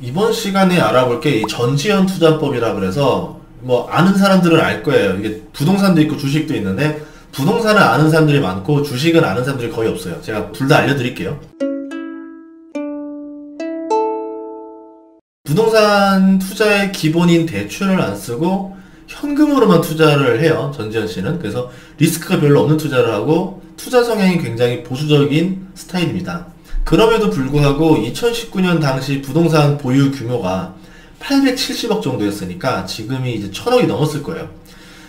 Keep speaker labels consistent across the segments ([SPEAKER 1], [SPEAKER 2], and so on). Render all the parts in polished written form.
[SPEAKER 1] 이번 시간에 알아볼 게 이 전지현 투자법이라 그래서 뭐 아는 사람들은 알 거예요. 이게 부동산도 있고 주식도 있는데 부동산을 아는 사람들이 많고 주식은 아는 사람들이 거의 없어요. 제가 둘 다 알려드릴게요. 부동산 투자의 기본인 대출을 안 쓰고 현금으로만 투자를 해요. 전지현 씨는. 그래서 리스크가 별로 없는 투자를 하고 투자 성향이 굉장히 보수적인 스타일입니다. 그럼에도 불구하고 2019년 당시 부동산 보유 규모가 870억 정도였으니까 지금이 이제 1000억이 넘었을 거예요.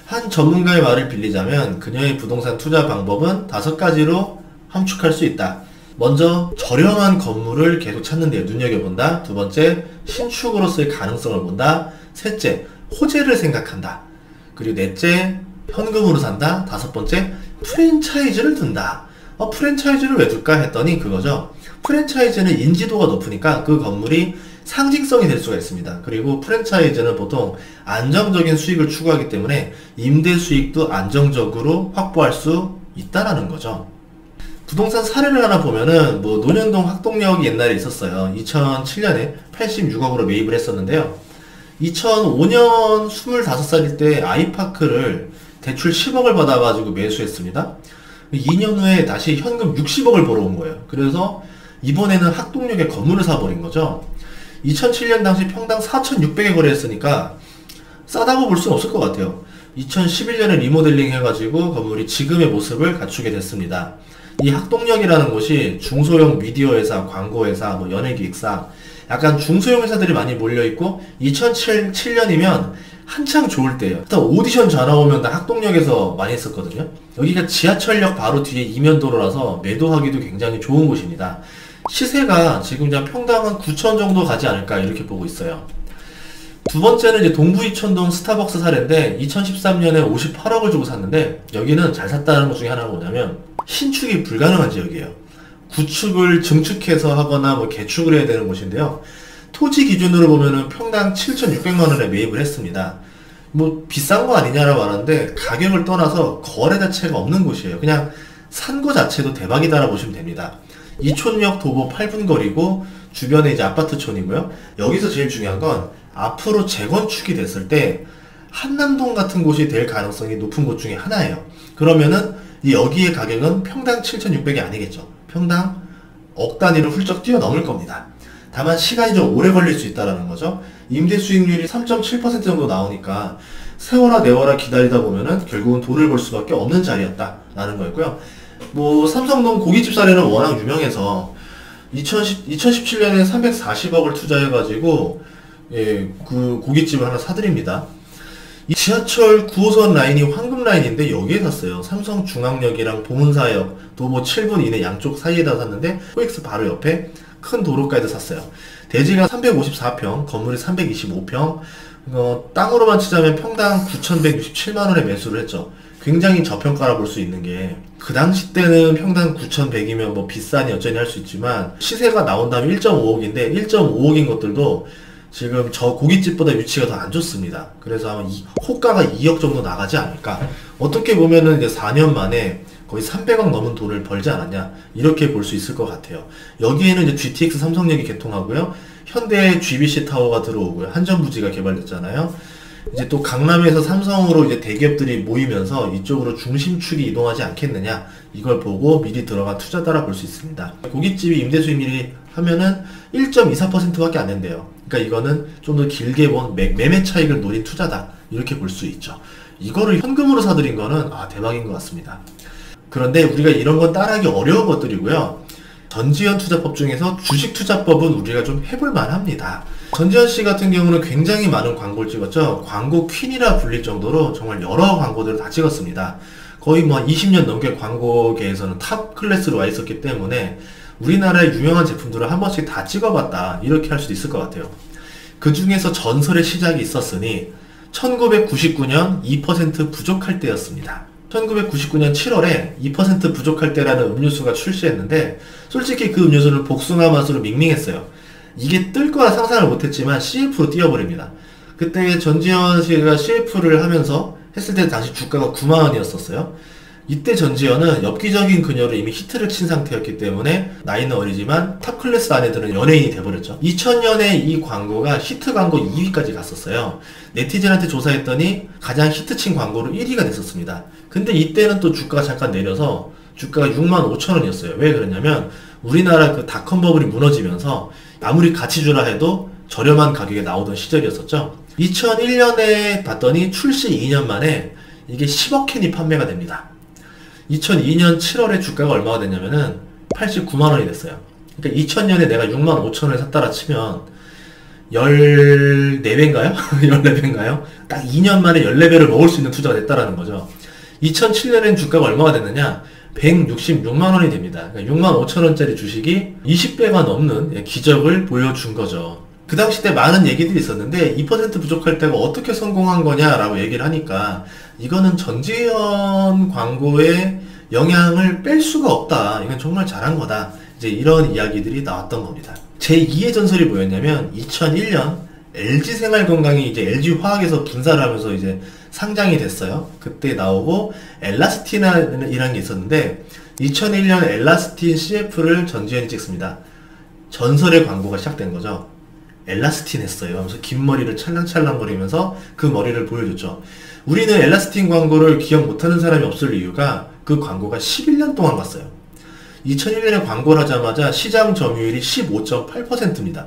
[SPEAKER 1] 한 전문가의 말을 빌리자면 그녀의 부동산 투자 방법은 5가지로 함축할 수 있다. 먼저 저렴한 건물을 계속 찾는데 눈여겨본다. 두 번째, 신축으로서의 가능성을 본다. 셋째, 호재를 생각한다. 그리고 넷째, 현금으로 산다. 다섯 번째, 프랜차이즈를 둔다. 프랜차이즈를 왜 둘까 했더니 그거죠. 프랜차이즈는 인지도가 높으니까 그 건물이 상징성이 될 수가 있습니다. 그리고 프랜차이즈는 보통 안정적인 수익을 추구하기 때문에 임대 수익도 안정적으로 확보할 수 있다라는 거죠. 부동산 사례를 하나 보면은 뭐 논현동 학동역이 옛날에 있었어요. 2007년에 86억으로 매입을 했었는데요. 2005년 25살일 때 아이파크를 대출 10억을 받아가지고 매수했습니다. 2년 후에 다시 현금 60억을 벌어온 거예요. 그래서 이번에는 학동역에 건물을 사버린 거죠. 2007년 당시 평당 4,600에 거래했으니까 싸다고 볼 수는 없을 것 같아요. 2011년에 리모델링 해가지고 건물이 지금의 모습을 갖추게 됐습니다. 이 학동역이라는 곳이 중소형 미디어 회사, 광고 회사, 뭐 연예기획사, 약간 중소형 회사들이 많이 몰려있고 2007년이면 한창 좋을 때예요. 일단 오디션 전화 오면 다 학동역에서 많이 했었거든요. 여기가 지하철역 바로 뒤에 이면도로라서 매도하기도 굉장히 좋은 곳입니다. 시세가 지금 그냥 평당 한 9천 정도 가지 않을까 이렇게 보고 있어요. 두 번째는 이제 동부 이천동 스타벅스 사례인데 2013년에 58억을 주고 샀는데 여기는 잘 샀다는 것 중에 하나가 뭐냐면 신축이 불가능한 지역이에요. 구축을 증축해서 하거나 뭐 개축을 해야 되는 곳인데요. 토지 기준으로 보면은 평당 7,600만원에 매입을 했습니다. 뭐 비싼 거 아니냐라고 하는데 가격을 떠나서 거래 자체가 없는 곳이에요. 그냥 산 거 자체도 대박이다라고 보시면 됩니다. 이촌역 도보 8분 거리고 주변에 이제 아파트촌이고요. 여기서 제일 중요한 건 앞으로 재건축이 됐을 때 한남동 같은 곳이 될 가능성이 높은 곳 중에 하나예요. 그러면은 이 여기의 가격은 평당 7,600이 아니겠죠. 평당 억 단위를 훌쩍 뛰어넘을 겁니다. 다만 시간이 좀 오래 걸릴 수 있다는 거죠. 임대 수익률이 3.7% 정도 나오니까 세워라 내워라 기다리다 보면은 결국은 돈을 벌 수밖에 없는 자리였다라는 거였고요. 뭐 삼성동 고깃집 사례는 워낙 유명해서 2017년에 340억을 투자해가지고 그 고깃집을 하나 사드립니다. 이 지하철 9호선 라인이 황금 라인인데 여기에 샀어요. 삼성중앙역이랑 보문사역 도보 7분 이내 양쪽 사이에다 샀는데 코엑스 바로 옆에 큰 도로가에다 샀어요. 대지가 354평, 건물이 325평, 땅으로만 치자면 평당 9,167만원에 매수를 했죠. 굉장히 저평가라 볼 수 있는 게 그 당시 때는 평당 9,100이면 뭐 비싸니 어쩌니 할 수 있지만 시세가 나온 다음에 1.5억인데 1.5억인 것들도 지금 저 고깃집보다 위치가 더 안 좋습니다. 그래서 아마 호가가 2억 정도 나가지 않을까. 어떻게 보면은 이제 4년 만에 거의 300억 넘은 돈을 벌지 않았냐 이렇게 볼 수 있을 것 같아요. 여기에는 이제 GTX 삼성역이 개통하고요, 현대 GBC 타워가 들어오고요, 한전부지가 개발됐잖아요. 이제 또 강남에서 삼성으로 이제 대기업들이 모이면서 이쪽으로 중심축이 이동하지 않겠느냐 이걸 보고 미리 들어간 투자다라 볼 수 있습니다. 고깃집이 임대 수익률이 하면은 1.24%밖에 안 된대요. 그러니까 이거는 좀 더 길게 본 매매 차익을 노린 투자다 이렇게 볼 수 있죠. 이거를 현금으로 사들인 거는 대박인 것 같습니다. 그런데 우리가 이런 건 따라하기 어려운 것들이고요. 전지현 투자법 중에서 주식 투자법은 우리가 좀 해볼 만합니다. 전지현 씨 같은 경우는 굉장히 많은 광고를 찍었죠. 광고 퀸이라 불릴 정도로 정말 여러 광고들을 다 찍었습니다. 거의 뭐 20년 넘게 광고계에서는 탑 클래스로 와 있었기 때문에 우리나라의 유명한 제품들을 한 번씩 다 찍어봤다 이렇게 할 수도 있을 것 같아요. 그 중에서 전설의 시작이 있었으니 1999년 2% 부족할 때였습니다. 1999년 7월에 2% 부족할 때라는 음료수가 출시했는데 솔직히 그 음료수는 복숭아 맛으로 밍밍했어요. 이게 뜰 거라 상상을 못했지만 CF로 뛰어버립니다. 그때 전지현 씨가 CF를 하면서 했을 때 당시 주가가 9만원이었었어요. 이때 전지현은 엽기적인 그녀로 이미 히트를 친 상태였기 때문에 나이는 어리지만 탑 클래스 안에 드는 연예인이 돼버렸죠. 2000년에 이 광고가 히트 광고 2위까지 갔었어요. 네티즌한테 조사했더니 가장 히트 친 광고로 1위가 됐었습니다. 근데 이때는 또 주가가 잠깐 내려서 주가가 65,000원이었어요. 왜 그러냐면 우리나라 그 닷컴 버블이 무너지면서 아무리 같이 주라 해도 저렴한 가격에 나오던 시절이었었죠. 2001년에 봤더니 출시 2년 만에 이게 10억 캔이 판매가 됩니다. 2002년 7월에 주가가 얼마가 됐냐면은 89만원이 됐어요. 그러니까 2000년에 내가 65,000원에 샀다라 치면 14배인가요? 14배인가요? 딱 2년 만에 14배를 먹을 수 있는 투자가 됐다라는 거죠. 2007년엔 주가가 얼마가 됐느냐? 166만원이 됩니다. 그러니까 65,000원짜리 주식이 20배가 넘는 기적을 보여준 거죠. 그 당시 때 많은 얘기들이 있었는데 2% 부족할 때가 어떻게 성공한 거냐라고 얘기를 하니까 이거는 전지현 광고의 영향을 뺄 수가 없다. 이건 정말 잘한 거다. 이제 이런 이야기들이 나왔던 겁니다. 제2의 전설이 뭐였냐면 2001년 LG생활건강이 이제 LG화학에서 분사를 하면서 이제 상장이 됐어요. 그때 나오고 엘라스틴이라는 게 있었는데 2001년 엘라스틴 CF를 전지현이 찍습니다. 전설의 광고가 시작된 거죠. 엘라스틴 했어요 하면서 긴 머리를 찰랑찰랑거리면서 그 머리를 보여줬죠. 우리는 엘라스틴 광고를 기억 못하는 사람이 없을 이유가 그 광고가 11년 동안 갔어요. 2001년에 광고를 하자마자 시장 점유율이 15.8%입니다.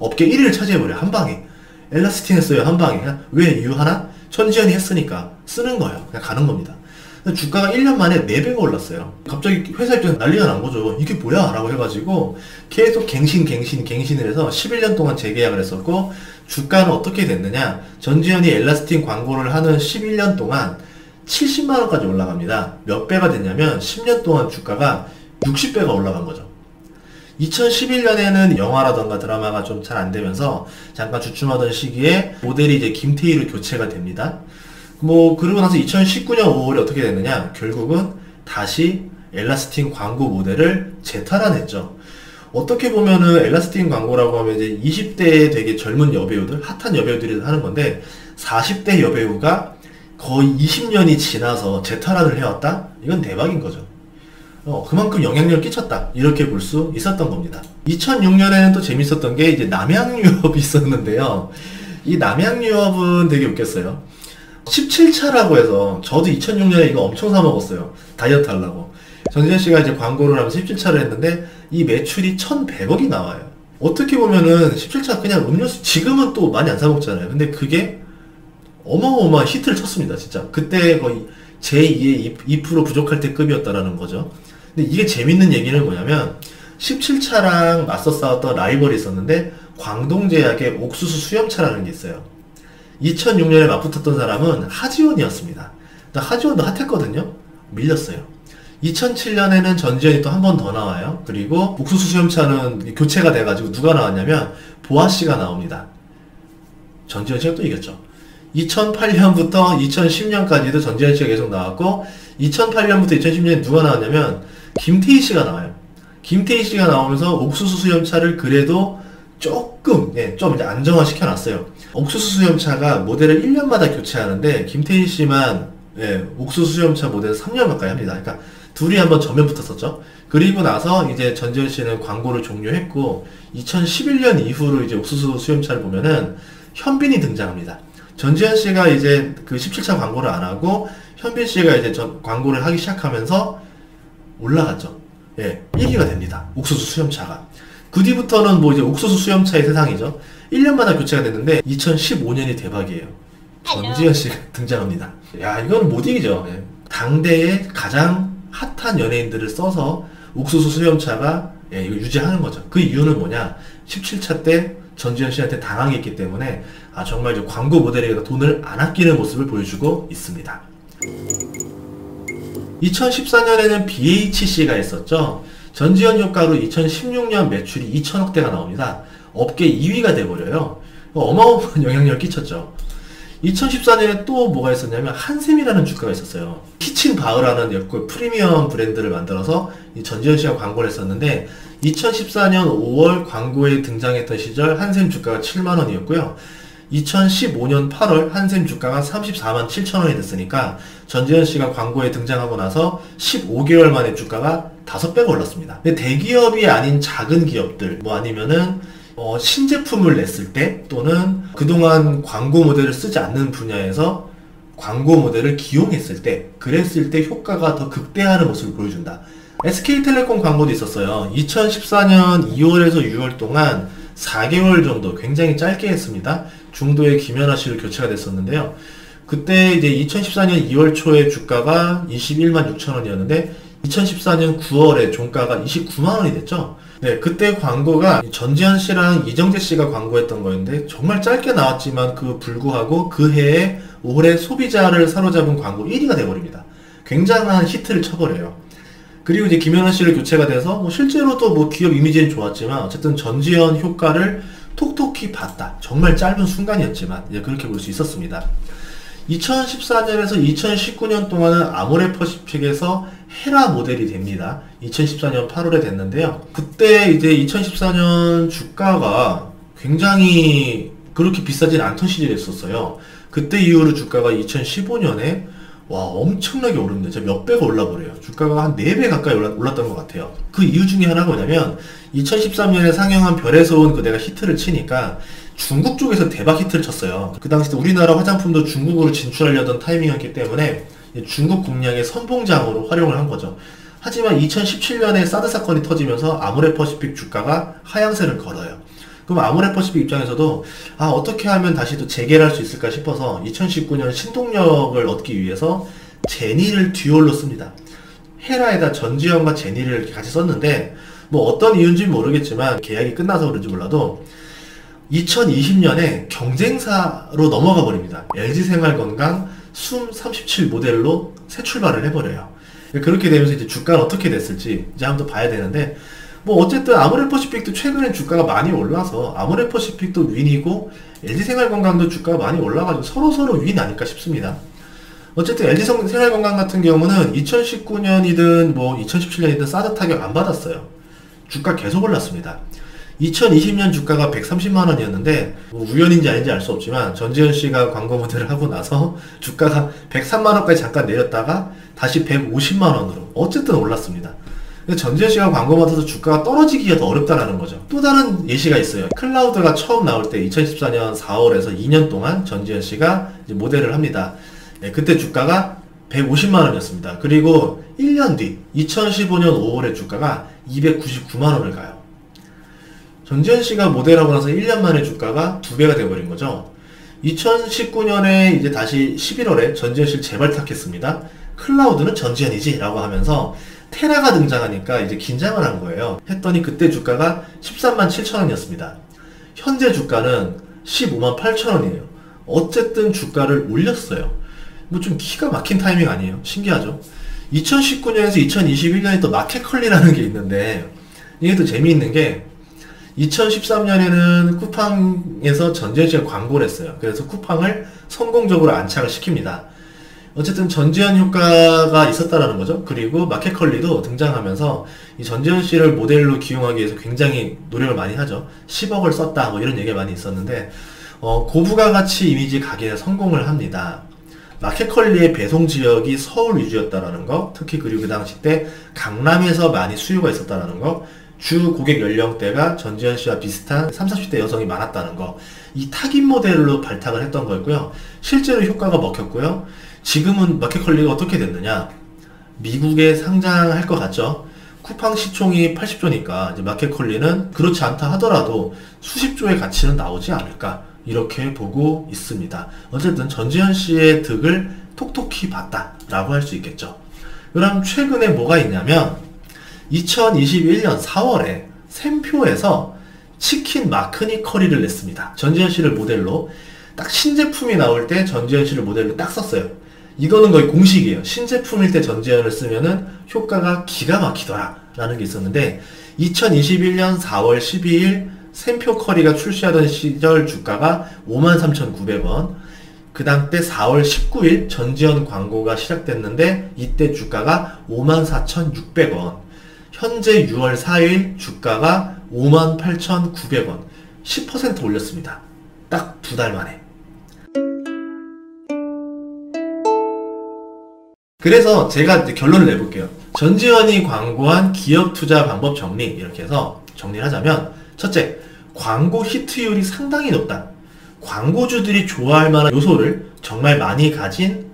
[SPEAKER 1] 업계 1위를 차지해버려요. 한방에. 엘라스틴 했어요. 한방에. 왜 이유 하나? 전지현이 했으니까 쓰는 거예요. 그냥 가는 겁니다. 주가가 1년 만에 4배가 올랐어요. 갑자기 회사 입장에서 난리가 난 거죠. 이게 뭐야? 라고 해가지고 계속 갱신을 해서 11년 동안 재계약을 했었고 주가는 어떻게 됐느냐? 전지현이 엘라스틴 광고를 하는 11년 동안 70만원까지 올라갑니다. 몇 배가 됐냐면 10년 동안 주가가 60배가 올라간 거죠. 2011년에는 영화라던가 드라마가 좀 잘 안되면서 잠깐 주춤하던 시기에 모델이 이제 김태희로 교체가 됩니다. 그러고 나서 2019년 5월에 어떻게 됐느냐? 결국은 다시 엘라스틴 광고 모델을 재탈환했죠. 어떻게 보면은 엘라스틴 광고라고 하면 이제 20대의 되게 젊은 여배우들, 핫한 여배우들이 하는 건데 40대 여배우가 거의 20년이 지나서 재탈환을 해왔다? 이건 대박인 거죠. 그만큼 영향력을 끼쳤다. 이렇게 볼 수 있었던 겁니다. 2006년에는 또 재밌었던 게 이제 남양유업이 있었는데요. 이 남양유업은 되게 웃겼어요. 17차라고 해서 저도 2006년에 이거 엄청 사 먹었어요. 다이어트 하려고. 전지현 씨가 이제 광고를 하면서 17차를 했는데 이 매출이 1,100억이 나와요. 어떻게 보면은 17차 그냥 음료수 지금은 또 많이 안 사 먹잖아요. 근데 그게 어마어마한 히트를 쳤습니다. 진짜. 그때 거의 제2의 2% 부족할 때 급이었다라는 거죠. 근데 이게 재밌는 얘기는 뭐냐면 17차랑 맞서 싸웠던 라이벌이 있었는데 광동제약의 옥수수 수염차라는 게 있어요. 2006년에 맞붙었던 사람은 하지원이었습니다. 하지원도 핫했거든요. 밀렸어요. 2007년에는 전지현이 또 한 번 더 나와요. 그리고 옥수수 수염차는 교체가 돼가지고 누가 나왔냐면 보아씨가 나옵니다. 전지현 씨가 또 이겼죠. 2008년부터 2010년까지도 전지현 씨가 계속 나왔고 2008년부터 2010년에 누가 나왔냐면 김태희 씨가 나와요. 김태희 씨가 나오면서 옥수수 수염차를 그래도 조금 좀 이제 안정화 시켜놨어요. 옥수수 수염차가 모델을 1년마다 교체하는데 김태희 씨만 옥수수 수염차 모델을 3년 가까이 합니다. 그러니까 둘이 한번 전면 붙었었죠. 그리고 나서 이제 전지현 씨는 광고를 종료했고 2011년 이후로 이제 옥수수 수염차를 보면은 현빈이 등장합니다. 전지현 씨가 이제 그 17차 광고를 안 하고 현빈 씨가 이제 광고를 하기 시작하면서 올라갔죠. 1위가 됩니다. 옥수수 수염차가. 그 뒤부터는 뭐 이제 옥수수 수염차의 세상이죠. 1년마다 교체가 됐는데 2015년이 대박이에요. 전지현 씨가 등장합니다. 야, 이거는 못 이기죠. 당대의 가장 핫한 연예인들을 써서 옥수수 수염차가 이거 유지하는 거죠. 그 이유는 뭐냐? 17차 때 전지현 씨한테 당황했기 때문에 정말 이제 광고 모델에게 돈을 안 아끼는 모습을 보여주고 있습니다. 2014년에는 BHC가 있었죠. 전지현 효과로 2016년 매출이 2천억대가 나옵니다. 업계 2위가 돼버려요. 어마어마한 영향력을 끼쳤죠. 2014년에 또 뭐가 있었냐면 한샘이라는 주가가 있었어요. 키친바흐라는 프리미엄 브랜드를 만들어서 이 전지현 씨가 광고를 했었는데 2014년 5월 광고에 등장했던 시절 한샘 주가가 7만원이었고요. 2015년 8월 한샘 주가가 34만 7천 원이 됐으니까 전지현 씨가 광고에 등장하고 나서 15개월 만에 주가가 5배가 올랐습니다. 근데 대기업이 아닌 작은 기업들, 뭐 아니면은 신제품을 냈을 때 또는 그동안 광고 모델을 쓰지 않는 분야에서 광고 모델을 기용했을 때, 그랬을 때 효과가 더 극대화하는 모습을 보여준다. SK텔레콤 광고도 있었어요. 2014년 2월에서 6월 동안 4개월 정도 굉장히 짧게 했습니다. 중도에 김연아 씨로 교체가 됐었는데요. 그때 이제 2014년 2월 초에 주가가 21만 6천 원이었는데 2014년 9월에 종가가 29만 원이 됐죠. 네, 그때 광고가 전지현 씨랑 이정재 씨가 광고했던 거였는데 정말 짧게 나왔지만 그 불구하고 그 해에 올해 소비자를 사로잡은 광고 1위가 돼버립니다. 굉장한 히트를 쳐버려요. 그리고 이제 김연아 씨를 교체가 돼서 실제로도 기업 이미지는 좋았지만 어쨌든 전지현 효과를 톡톡히 봤다. 정말 짧은 순간이었지만 이제 그렇게 볼 수 있었습니다. 2014년에서 2019년 동안은 아모레퍼시픽에서 헤라 모델이 됩니다. 2014년 8월에 됐는데요. 그때 이제 2014년 주가가 굉장히 그렇게 비싸진 않던 시절이었어요. 그때 이후로 주가가 2015년에 엄청나게 오릅니다. 진짜 몇 배가 올라버려요. 주가가 한 4배 가까이 올랐던 것 같아요. 그 이유 중에 하나가 뭐냐면 2013년에 상영한 별에서 온 그대가 히트를 치니까 중국 쪽에서 대박 히트를 쳤어요. 그 당시 때 우리나라 화장품도 중국으로 진출하려던 타이밍이었기 때문에 중국 공략의 선봉장으로 활용을 한 거죠. 하지만 2017년에 사드 사건이 터지면서 아모레퍼시픽 주가가 하향세를 걸어요. 그럼 아모레퍼시픽 입장에서도 어떻게 하면 다시 또 재개를 할 수 있을까 싶어서 2019년 신동력을 얻기 위해서 제니를 듀얼로 씁니다. 헤라에다 전지현과 제니를 이렇게 같이 썼는데 어떤 이유인지 모르겠지만 계약이 끝나서 그런지 몰라도 2020년에 경쟁사로 넘어가 버립니다. LG생활건강 숨37 모델로 새 출발을 해버려요. 그렇게 되면서 이제 주가는 어떻게 됐을지 이제 한번 더 봐야 되는데 어쨌든 아모레퍼시픽도 최근에 주가가 많이 올라서 아모레퍼시픽도 윈이고 LG생활건강도 주가가 많이 올라가지고 서로 윈 아닐까 싶습니다. 어쨌든 LG생활건강 같은 경우는 2019년이든 2017년이든 사드 타격 안 받았어요. 주가 계속 올랐습니다. 2020년 주가가 130만 원이었는데 우연인지 아닌지 알 수 없지만 전지현 씨가 광고 모델을 하고 나서 주가가 103만 원까지 잠깐 내렸다가 다시 150만 원으로 어쨌든 올랐습니다. 전지현 씨가 광고 맡아서 주가가 떨어지기가 더 어렵다라는 거죠. 또 다른 예시가 있어요. 클라우드가 처음 나올 때 2014년 4월에서 2년 동안 전지현 씨가 이제 모델을 합니다. 그때 주가가 150만 원이었습니다. 그리고 1년 뒤 2015년 5월에 주가가 299만 원을 가요. 전지현 씨가 모델하고 나서 1년 만에 주가가 2배가 돼버린 거죠. 2019년에 이제 다시 11월에 전지현 씨를 재발탁했습니다. 클라우드는 전지현이지 라고 하면서 테라가 등장하니까 이제 긴장을 한 거예요. 했더니 그때 주가가 13만 7천 원이었습니다. 현재 주가는 15만 8천 원이에요. 어쨌든 주가를 올렸어요. 좀 기가 막힌 타이밍 아니에요? 신기하죠? 2019년에서 2021년에 또 마켓컬리라는 게 있는데 이게 또 재미있는 게 2013년에는 쿠팡에서 전지현 씨가 광고를 했어요. 그래서 쿠팡을 성공적으로 안착을 시킵니다. 어쨌든 전지현 효과가 있었다라는 거죠. 그리고 마켓컬리도 등장하면서 이 전지현 씨를 모델로 기용하기 위해서 굉장히 노력을 많이 하죠. 10억을 썼다 이런 얘기가 많이 있었는데 고부가 가치 이미지 가게에 성공을 합니다. 마켓컬리의 배송 지역이 서울 위주였다라는 거, 특히 그리고 그 당시 때 강남에서 많이 수요가 있었다라는 거, 주 고객 연령대가 전지현 씨와 비슷한 30, 40대 여성이 많았다는 거, 이 타깃 모델로 발탁을 했던 거였고요. 실제로 효과가 먹혔고요. 지금은 마켓컬리가 어떻게 됐느냐? 미국에 상장할 것 같죠? 쿠팡 시총이 80조니까 이제 마켓컬리는 그렇지 않다 하더라도 수십 조의 가치는 나오지 않을까 이렇게 보고 있습니다. 어쨌든 전지현 씨의 득을 톡톡히 봤다라고 할 수 있겠죠. 그럼 최근에 뭐가 있냐면 2021년 4월에 샘표에서 치킨 마크니 커리를 냈습니다. 전지현 씨를 모델로 딱 신제품이 나올 때 전지현 씨를 모델로 딱 썼어요. 이거는 거의 공식이에요. 신제품일 때 전지현을 쓰면은 효과가 기가 막히더라 라는 게 있었는데 2021년 4월 12일 샘표 커리가 출시하던 시절 주가가 53,900원, 그 다음 때 4월 19일 전지현 광고가 시작됐는데 이때 주가가 54,600원, 현재 6월 4일 주가가 58,900원, 10% 올렸습니다. 딱 2달 만에. 그래서 제가 이제 결론을 내볼게요. 전지현이 광고한 기업 투자 방법 정리, 이렇게 해서 정리를 하자면, 첫째, 광고 히트율이 상당히 높다. 광고주들이 좋아할 만한 요소를 정말 많이 가진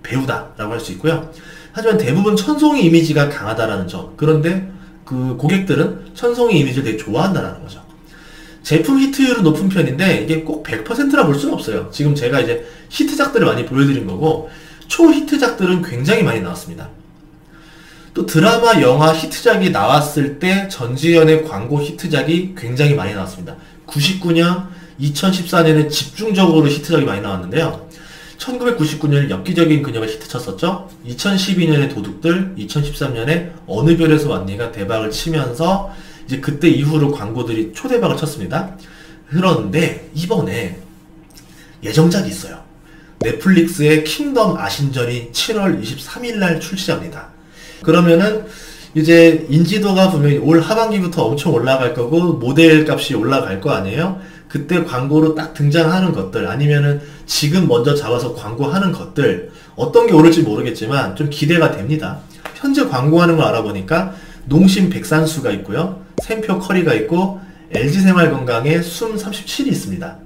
[SPEAKER 1] 배우다라고 할 수 있고요. 하지만 대부분 천송이 이미지가 강하다라는 점. 그런데 그 고객들은 천송이 이미지를 되게 좋아한다라는 거죠. 제품 히트율은 높은 편인데 이게 꼭 100%라 볼 수는 없어요. 지금 제가 이제 히트작들을 많이 보여드린 거고, 초히트작들은 굉장히 많이 나왔습니다. 또 드라마, 영화 히트작이 나왔을 때 전지현의 광고 히트작이 굉장히 많이 나왔습니다. 99년, 2014년에 집중적으로 히트작이 많이 나왔는데요. 1999년에 엽기적인 그녀가 히트쳤었죠. 2012년에 도둑들, 2013년에 어느 별에서 왔니가 대박을 치면서 이제 그때 이후로 광고들이 초대박을 쳤습니다. 그런데 이번에 예정작이 있어요. 넷플릭스의 킹덤 아신전이 7월 23일날 출시합니다. 그러면은 이제 인지도가 분명히 올 하반기부터 엄청 올라갈 거고 모델 값이 올라갈 거 아니에요? 그때 광고로 딱 등장하는 것들, 아니면은 지금 먼저 잡아서 광고하는 것들, 어떤 게 오를지 모르겠지만 좀 기대가 됩니다. 현재 광고하는 걸 알아보니까 농심 백산수가 있고요, 샘표 커리가 있고, LG생활건강에 숨 37이 있습니다.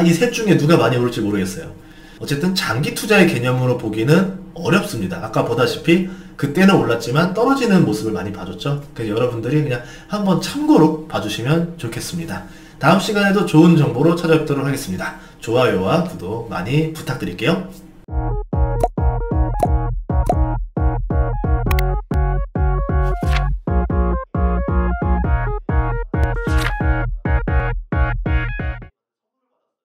[SPEAKER 1] 이 셋 중에 누가 많이 오를지 모르겠어요. 어쨌든 장기 투자의 개념으로 보기는 어렵습니다. 아까 보다시피 그때는 올랐지만 떨어지는 모습을 많이 봐줬죠. 그래서 여러분들이 그냥 한번 참고로 봐주시면 좋겠습니다. 다음 시간에도 좋은 정보로 찾아뵙도록 하겠습니다. 좋아요와 구독 많이 부탁드릴게요.